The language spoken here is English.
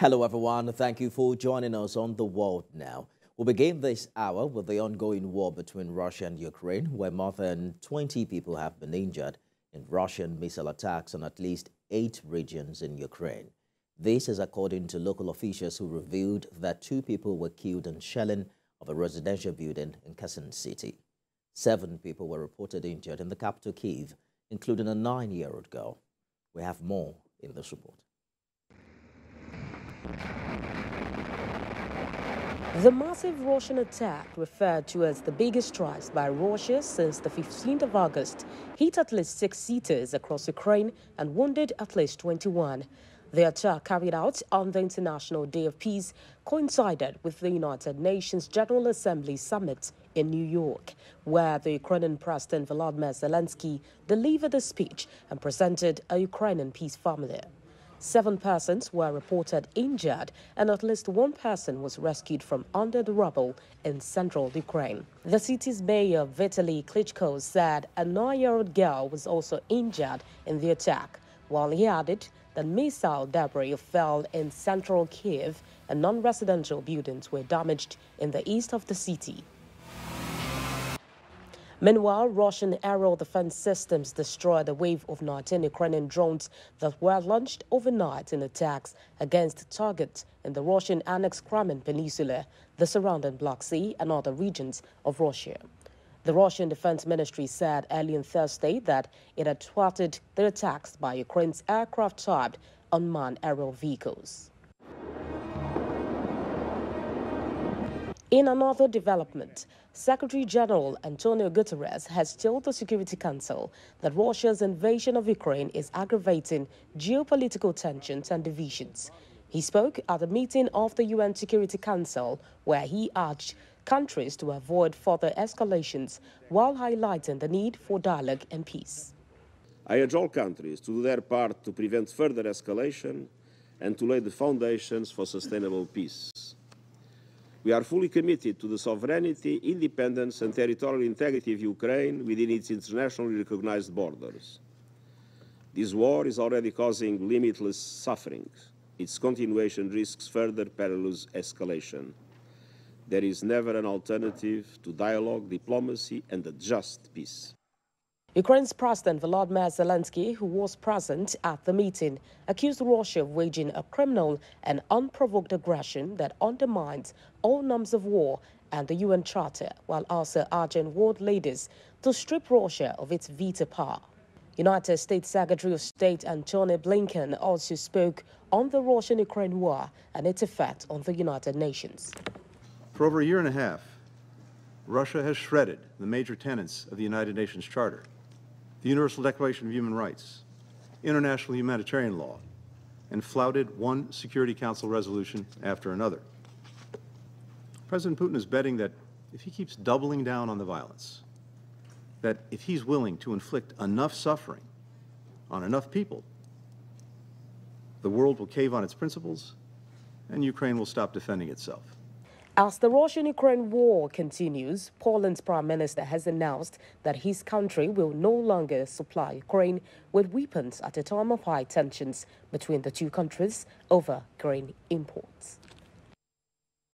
Hello everyone, thank you for joining us on The World Now. We'll begin this hour with the ongoing war between Russia and Ukraine, where more than 20 people have been injured in Russian missile attacks on at least 8 regions in Ukraine. This is according to local officials who revealed that 2 people were killed in shelling of a residential building in Kherson City. 7 people were reported injured in the capital Kyiv, including a 9-year-old girl. We have more in this report. The massive Russian attack, referred to as the biggest strikes by Russia since the 15th of August, hit at least 6 cities across Ukraine and wounded at least 21. The attack, carried out on the International Day of Peace, coincided with the United Nations General Assembly Summit in New York, where the Ukrainian President Volodymyr Zelensky delivered a speech and presented a Ukrainian peace formula. 7 persons were reported injured, and at least 1 person was rescued from under the rubble in central Ukraine. The city's mayor, Vitaly Klitschko, said a 9-year-old girl was also injured in the attack, while he added that missile debris fell in central Kyiv and non-residential buildings were damaged in the east of the city. Meanwhile, Russian aerial defense systems destroyed a wave of 19 Ukrainian drones that were launched overnight in attacks against targets in the Russian-annexed Crimean Peninsula, the surrounding Black Sea, and other regions of Russia. The Russian Defense Ministry said early on Thursday that it had thwarted the attacks by Ukraine's aircraft-type unmanned aerial vehicles. In another development, Secretary General Antonio Guterres has told the Security Council that Russia's invasion of Ukraine is aggravating geopolitical tensions and divisions. He spoke at a meeting of the UN Security Council where he urged countries to avoid further escalations while highlighting the need for dialogue and peace. I urge all countries to do their part to prevent further escalation and to lay the foundations for sustainable peace. We are fully committed to the sovereignty, independence and territorial integrity of Ukraine within its internationally recognized borders. This war is already causing limitless suffering. Its continuation risks further perilous escalation. There is never an alternative to dialogue, diplomacy and a just peace. Ukraine's President Volodymyr Zelensky, who was present at the meeting, accused Russia of waging a criminal and unprovoked aggression that undermines all norms of war and the UN Charter, while also urging world leaders to strip Russia of its veto power. United States Secretary of State Antony Blinken also spoke on the Russian-Ukraine war and its effect on the United Nations. For over a year and a half, Russia has shredded the major tenets of the United Nations Charter, the Universal Declaration of Human Rights, international humanitarian law, and flouted one Security Council resolution after another. President Putin is betting that if he keeps doubling down on the violence, that if he's willing to inflict enough suffering on enough people, the world will cave on its principles and Ukraine will stop defending itself. As the Russian-Ukraine war continues, Poland's prime minister has announced that his country will no longer supply Ukraine with weapons at a time of high tensions between the two countries over grain imports.